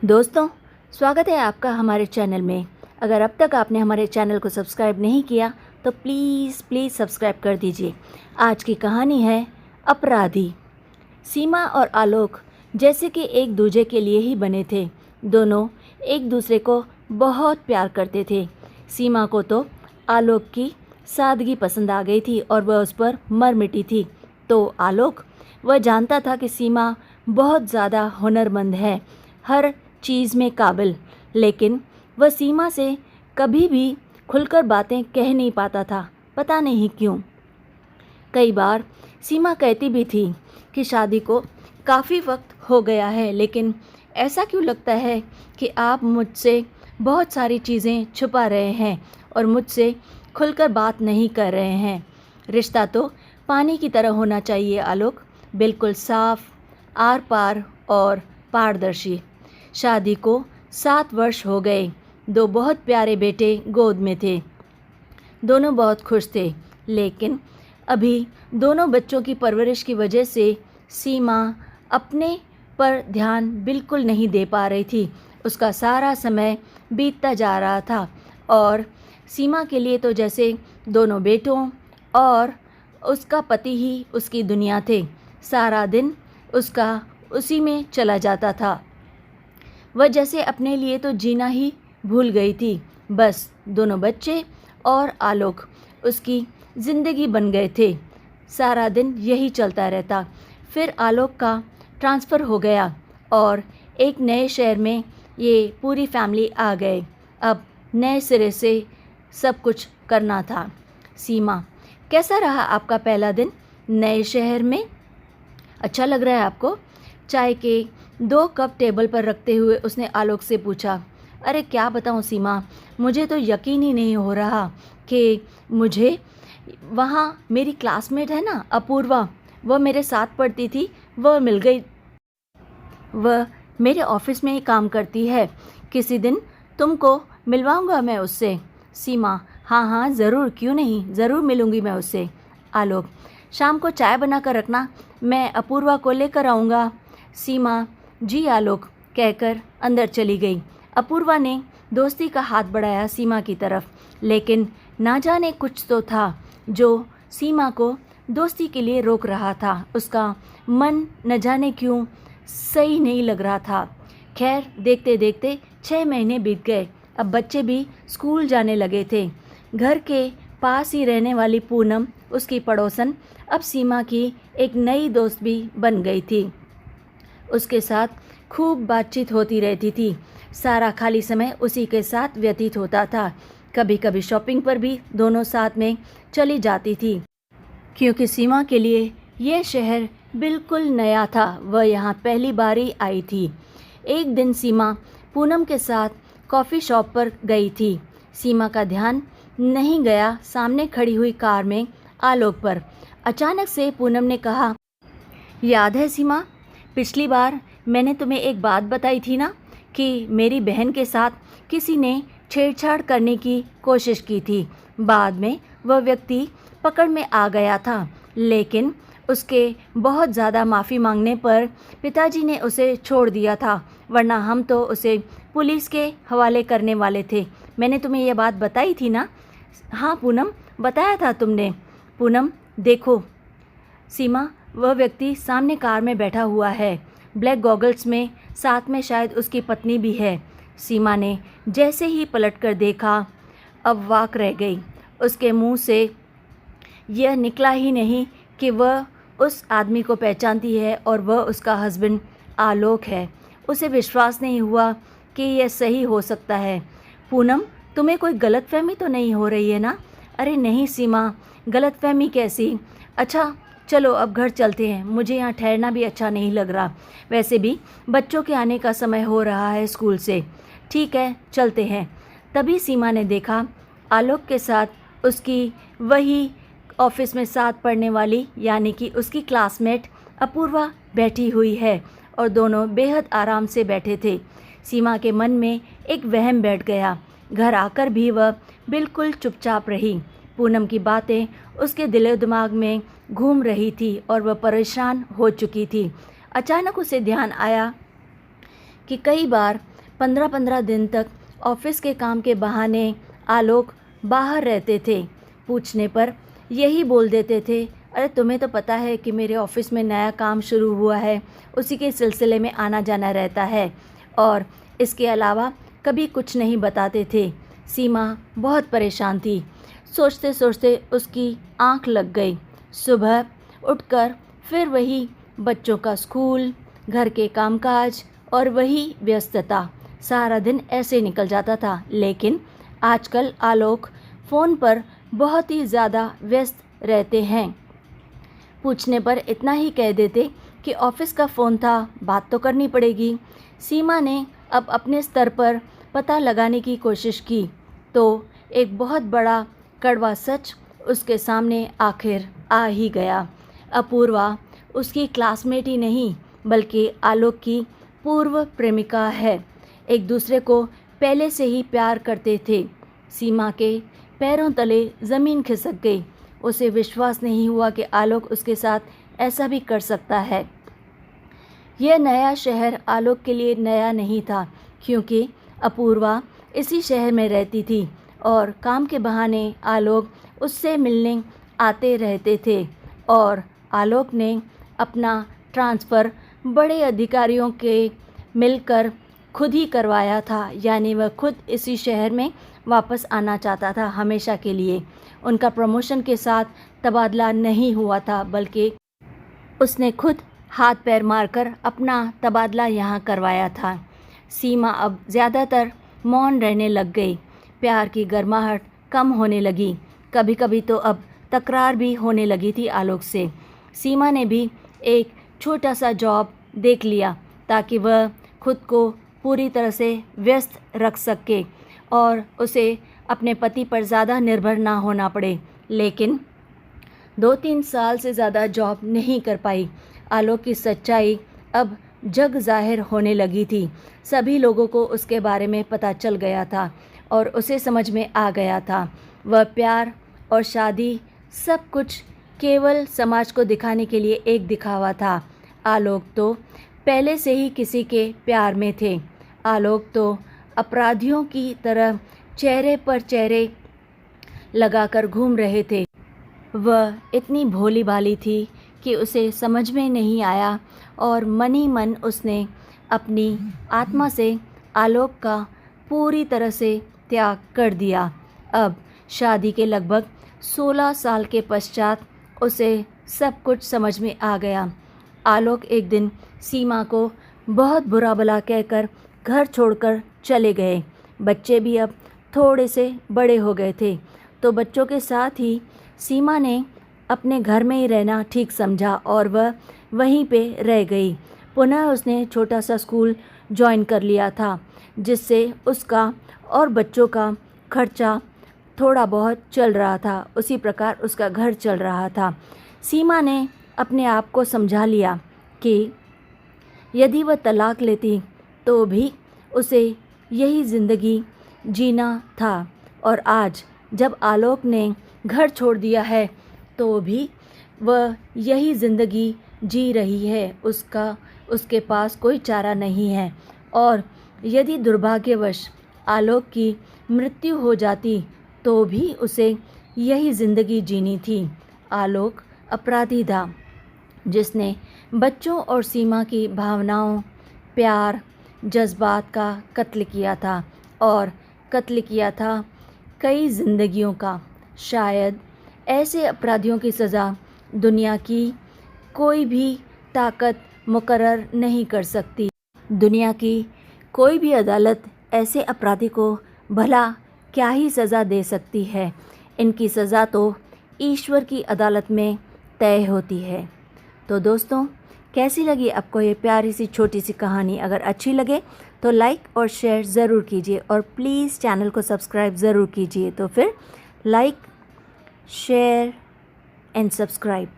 दोस्तों, स्वागत है आपका हमारे चैनल में। अगर अब तक आपने हमारे चैनल को सब्सक्राइब नहीं किया तो प्लीज़ सब्सक्राइब कर दीजिए। आज की कहानी है अपराधी। सीमा और आलोक जैसे कि एक दूजे के लिए ही बने थे। दोनों एक दूसरे को बहुत प्यार करते थे। सीमा को तो आलोक की सादगी पसंद आ गई थी और वह उस पर मर मिटी थी। तो आलोक, वह जानता था कि सीमा बहुत ज़्यादा हुनरमंद है, हर चीज़ में काबिल, लेकिन वह सीमा से कभी भी खुलकर बातें कह नहीं पाता था, पता नहीं क्यों। कई बार सीमा कहती भी थी कि शादी को काफ़ी वक्त हो गया है, लेकिन ऐसा क्यों लगता है कि आप मुझसे बहुत सारी चीज़ें छुपा रहे हैं और मुझसे खुलकर बात नहीं कर रहे हैं। रिश्ता तो पानी की तरह होना चाहिए आलोक, बिल्कुल साफ, आर पार और पारदर्शी। शादी को 7 वर्ष हो गए। 2 बहुत प्यारे बेटे गोद में थे। दोनों बहुत खुश थे, लेकिन अभी दोनों बच्चों की परवरिश की वजह से सीमा अपने पर ध्यान बिल्कुल नहीं दे पा रही थी। उसका सारा समय बीतता जा रहा था और सीमा के लिए तो जैसे दोनों बेटों और उसका पति ही उसकी दुनिया थे। सारा दिन उसका उसी में चला जाता था। वह जैसे अपने लिए तो जीना ही भूल गई थी। बस दोनों बच्चे और आलोक उसकी ज़िंदगी बन गए थे। सारा दिन यही चलता रहता। फिर आलोक का ट्रांसफ़र हो गया और एक नए शहर में ये पूरी फैमिली आ गए। अब नए सिरे से सब कुछ करना था। सीमा, कैसा रहा आपका पहला दिन नए शहर में? अच्छा लग रहा है आपको? चाय के 2 कप टेबल पर रखते हुए उसने आलोक से पूछा। अरे क्या बताऊँ सीमा, मुझे तो यकीन ही नहीं हो रहा कि मुझे वहाँ मेरी क्लासमेट है ना अपूर्वा, वह मेरे साथ पढ़ती थी, वह मिल गई। वह मेरे ऑफिस में ही काम करती है। किसी दिन तुमको मिलवाऊंगा मैं उससे। सीमा, हाँ ज़रूर, क्यों नहीं, ज़रूर मिलूंगी मैं उससे। आलोक, शाम को चाय बना कर रखना, मैं अपूर्वा को लेकर आऊँगा। सीमा, जी आलोक कहकर अंदर चली गई। अपूर्वा ने दोस्ती का हाथ बढ़ाया सीमा की तरफ, लेकिन ना जाने कुछ तो था जो सीमा को दोस्ती के लिए रोक रहा था। उसका मन न जाने क्यों सही नहीं लग रहा था। खैर, देखते देखते 6 महीने बीत गए। अब बच्चे भी स्कूल जाने लगे थे। घर के पास ही रहने वाली पूनम, उसकी पड़ोसन, अब सीमा की एक नई दोस्त भी बन गई थी। उसके साथ खूब बातचीत होती रहती थी। सारा खाली समय उसी के साथ व्यतीत होता था। कभी कभी शॉपिंग पर भी दोनों साथ में चली जाती थी, क्योंकि सीमा के लिए यह शहर बिल्कुल नया था। वह यहाँ पहली बार ही आई थी। एक दिन सीमा पूनम के साथ कॉफ़ी शॉप पर गई थी। सीमा का ध्यान नहीं गया सामने खड़ी हुई कार में आलोक पर। अचानक से पूनम ने कहा, याद है सीमा, पिछली बार मैंने तुम्हें एक बात बताई थी ना कि मेरी बहन के साथ किसी ने छेड़छाड़ करने की कोशिश की थी। बाद में वह व्यक्ति पकड़ में आ गया था, लेकिन उसके बहुत ज़्यादा माफ़ी मांगने पर पिताजी ने उसे छोड़ दिया था, वरना हम तो उसे पुलिस के हवाले करने वाले थे। मैंने तुम्हें यह बात बताई थी ना? हाँ पूनम, बताया था तुमने। पूनम देखो सीमा, वह व्यक्ति सामने कार में बैठा हुआ है, ब्लैक गॉगल्स में, साथ में शायद उसकी पत्नी भी है। सीमा ने जैसे ही पलटकर देखा, अब वाक रह गई। उसके मुंह से यह निकला ही नहीं कि वह उस आदमी को पहचानती है और वह उसका हस्बैंड आलोक है। उसे विश्वास नहीं हुआ कि यह सही हो सकता है। पूनम, तुम्हें कोई गलतफहमी तो नहीं हो रही है ना? अरे नहीं सीमा, गलतफहमी कैसी? अच्छा चलो अब घर चलते हैं, मुझे यहाँ ठहरना भी अच्छा नहीं लग रहा। वैसे भी बच्चों के आने का समय हो रहा है स्कूल से। ठीक है, चलते हैं। तभी सीमा ने देखा आलोक के साथ उसकी वही ऑफिस में साथ पढ़ने वाली, यानी कि उसकी क्लासमेट अपूर्वा बैठी हुई है और दोनों बेहद आराम से बैठे थे। सीमा के मन में एक वहम बैठ गया। घर आकर भी वह बिल्कुल चुपचाप रही। पूनम की बातें उसके दिलो दिमाग में घूम रही थी और वह परेशान हो चुकी थी। अचानक उसे ध्यान आया कि कई बार 15-15 दिन तक ऑफिस के काम के बहाने आलोक बाहर रहते थे। पूछने पर यही बोल देते थे, अरे तुम्हें तो पता है कि मेरे ऑफिस में नया काम शुरू हुआ है, उसी के सिलसिले में आना जाना रहता है, और इसके अलावा कभी कुछ नहीं बताते थे। सीमा बहुत परेशान थी। सोचते सोचते उसकी आंख लग गई। सुबह उठकर फिर वही बच्चों का स्कूल, घर के कामकाज और वही व्यस्तता, सारा दिन ऐसे निकल जाता था। लेकिन आजकल आलोक फ़ोन पर बहुत ही ज़्यादा व्यस्त रहते हैं। पूछने पर इतना ही कह देते कि ऑफिस का फ़ोन था, बात तो करनी पड़ेगी। सीमा ने अब अपने स्तर पर पता लगाने की कोशिश की तो एक बहुत बड़ा कड़वा सच उसके सामने आखिर आ ही गया। अपूर्वा उसकी क्लासमेट ही नहीं बल्कि आलोक की पूर्व प्रेमिका है। एक दूसरे को पहले से ही प्यार करते थे। सीमा के पैरों तले ज़मीन खिसक गई। उसे विश्वास नहीं हुआ कि आलोक उसके साथ ऐसा भी कर सकता है। यह नया शहर आलोक के लिए नया नहीं था, क्योंकि अपूर्वा इसी शहर में रहती थी और काम के बहाने आलोक उससे मिलने आते रहते थे। और आलोक ने अपना ट्रांसफ़र बड़े अधिकारियों के मिलकर खुद ही करवाया था, यानी वह खुद इसी शहर में वापस आना चाहता था हमेशा के लिए। उनका प्रमोशन के साथ तबादला नहीं हुआ था, बल्कि उसने खुद हाथ पैर मारकर अपना तबादला यहाँ करवाया था। सीमा अब ज़्यादातर मौन रहने लग गई। प्यार की गर्माहट कम होने लगी। कभी कभी तो अब तकरार भी होने लगी थी आलोक से। सीमा ने भी एक छोटा सा जॉब देख लिया ताकि वह खुद को पूरी तरह से व्यस्त रख सके और उसे अपने पति पर ज़्यादा निर्भर ना होना पड़े। लेकिन 2-3 साल से ज़्यादा जॉब नहीं कर पाई। आलोक की सच्चाई अब जग ज़ाहिर होने लगी थी। सभी लोगों को उसके बारे में पता चल गया था और उसे समझ में आ गया था वह प्यार और शादी सब कुछ केवल समाज को दिखाने के लिए एक दिखावा था। आलोक तो पहले से ही किसी के प्यार में थे। आलोक तो अपराधियों की तरह चेहरे पर चेहरे लगाकर घूम रहे थे। वह इतनी भोली भाली थी कि उसे समझ में नहीं आया और मन ही मन उसने अपनी आत्मा से आलोक का पूरी तरह से त्याग कर दिया। अब शादी के लगभग 16 साल के पश्चात उसे सब कुछ समझ में आ गया। आलोक एक दिन सीमा को बहुत बुरा भला कहकर घर छोड़कर चले गए। बच्चे भी अब थोड़े से बड़े हो गए थे, तो बच्चों के साथ ही सीमा ने अपने घर में ही रहना ठीक समझा और वह वहीं पे रह गई। पुनः उसने छोटा सा स्कूल ज्वाइन कर लिया था, जिससे उसका और बच्चों का खर्चा थोड़ा बहुत चल रहा था। उसी प्रकार उसका घर चल रहा था। सीमा ने अपने आप को समझा लिया कि यदि वह तलाक लेती तो भी उसे यही ज़िंदगी जीना था, और आज जब आलोक ने घर छोड़ दिया है तो भी वह यही ज़िंदगी जी रही है। उसके पास कोई चारा नहीं है, और यदि दुर्भाग्यवश आलोक की मृत्यु हो जाती तो भी उसे यही ज़िंदगी जीनी थी। आलोक अपराधी था जिसने बच्चों और सीमा की भावनाओं, प्यार, जज्बात का कत्ल किया था, और कत्ल किया था कई ज़िंदगियों का। शायद ऐसे अपराधियों की सज़ा दुनिया की कोई भी ताकत मुकर्रर नहीं कर सकती। दुनिया की कोई भी अदालत ऐसे अपराधी को भला क्या ही सज़ा दे सकती है। इनकी सज़ा तो ईश्वर की अदालत में तय होती है। तो दोस्तों, कैसी लगी आपको ये प्यारी सी छोटी सी कहानी? अगर अच्छी लगे तो लाइक और शेयर ज़रूर कीजिए, और प्लीज़ चैनल को सब्सक्राइब ज़रूर कीजिए। तो फिर लाइक, शेयर एंड सब्सक्राइब।